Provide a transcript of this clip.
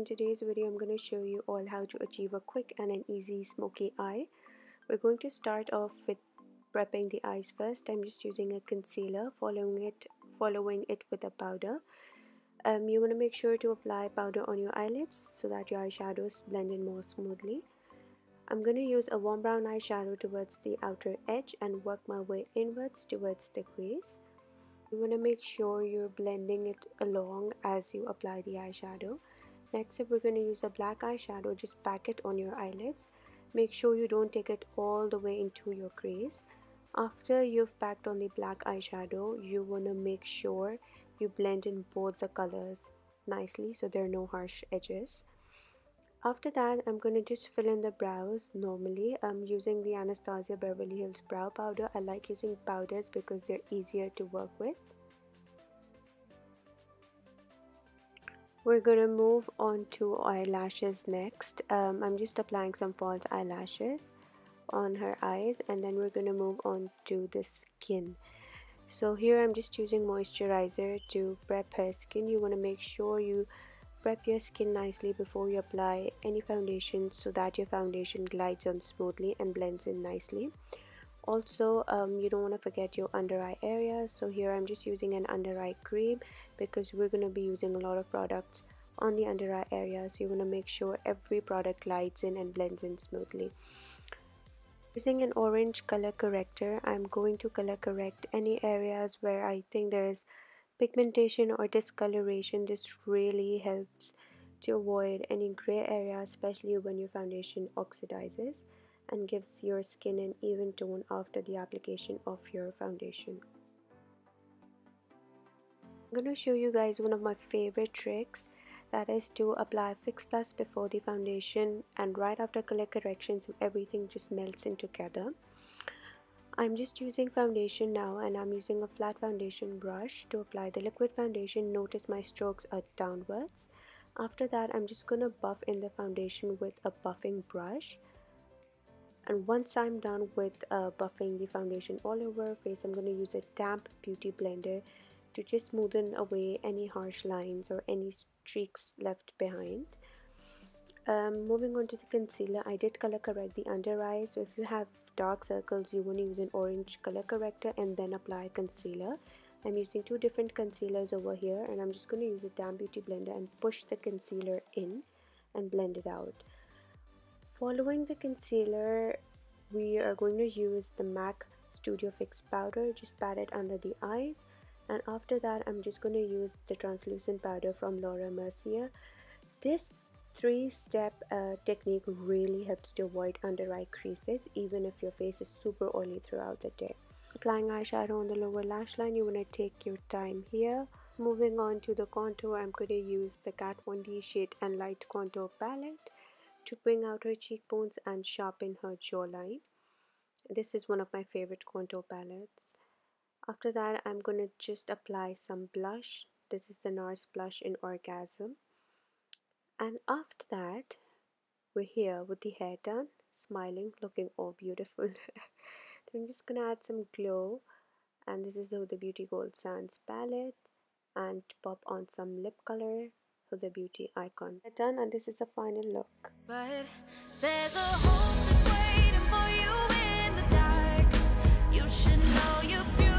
In today's video I'm going to show you all how to achieve a quick and an easy smoky eye. We're going to start off with prepping the eyes first. I'm just using a concealer, following it with a powder. You want to make sure to apply powder on your eyelids so that your eyeshadows blend in more smoothly. I'm going to use a warm brown eyeshadow towards the outer edge and work my way inwards towards the crease. You want to make sure you're blending it along as you apply the eyeshadow. Next up, we're going to use a black eyeshadow. Just pack it on your eyelids. Make sure you don't take it all the way into your crease. After you've packed on the black eyeshadow, you want to make sure you blend in both the colors nicely so there are no harsh edges. After that, I'm going to just fill in the brows normally. I'm using the ANASTASIA Beverly Hills Brow Powder. I like using powders because they're easier to work with. We're going to move on to eyelashes next. I'm just applying some false eyelashes on her eyes, and then we're going to move on to the skin. So here I'm just using moisturizer to prep her skin. You want to make sure you prep your skin nicely before you apply any foundation so that your foundation glides on smoothly and blends in nicely. Also, you don't want to forget your under eye area. So here I'm just using an under eye cream because we're going to be using a lot of products on the under eye area. So you want to make sure every product glides in and blends in smoothly. Using an orange color corrector, I'm going to color correct any areas where I think there is pigmentation or discoloration. This really helps to avoid any gray area, especially when your foundation oxidizes, and gives your skin an even tone after the application of your foundation. I'm going to show you guys one of my favorite tricks, that is to apply Fix Plus before the foundation and right after color correction so everything just melts in together. I'm just using foundation now, and I'm using a flat foundation brush to apply the liquid foundation. Notice my strokes are downwards. After that, I'm just going to buff in the foundation with a buffing brush. And once I'm done with buffing the foundation all over her face, I'm going to use a damp beauty blender to just smoothen away any harsh lines or any streaks left behind. Moving on to the concealer, I did color correct the under eye. So if you have dark circles, you want to use an orange color corrector and then apply concealer. I'm using two different concealers over here, and I'm just going to use a damp beauty blender and push the concealer in and blend it out. Following the concealer, we are going to use the MAC Studio Fix powder. Just pat it under the eyes, and after that I'm just going to use the translucent powder from Mercier. This three-step technique really helps to avoid under eye creases even if your face is super oily throughout the day. Applying eyeshadow on the lower lash line, you want to take your time here. Moving on to the contour, I'm going to use the Kat Von D Shade and Light Contour Palette to bring out her cheekbones and sharpen her jawline. This is one of my favorite contour palettes. After that, I'm going to just apply some blush. This is the Nars blush in Orgasm. And after that, we're here with the hair done, smiling, looking all beautiful. I'm just going to add some glow, and this is the Huda Beauty Gold Sands palette, and pop on some lip color, Huda Beauty icon. Done, and this is a final look. But there's a hope that's waiting for you in the dark. You should know you're beautiful.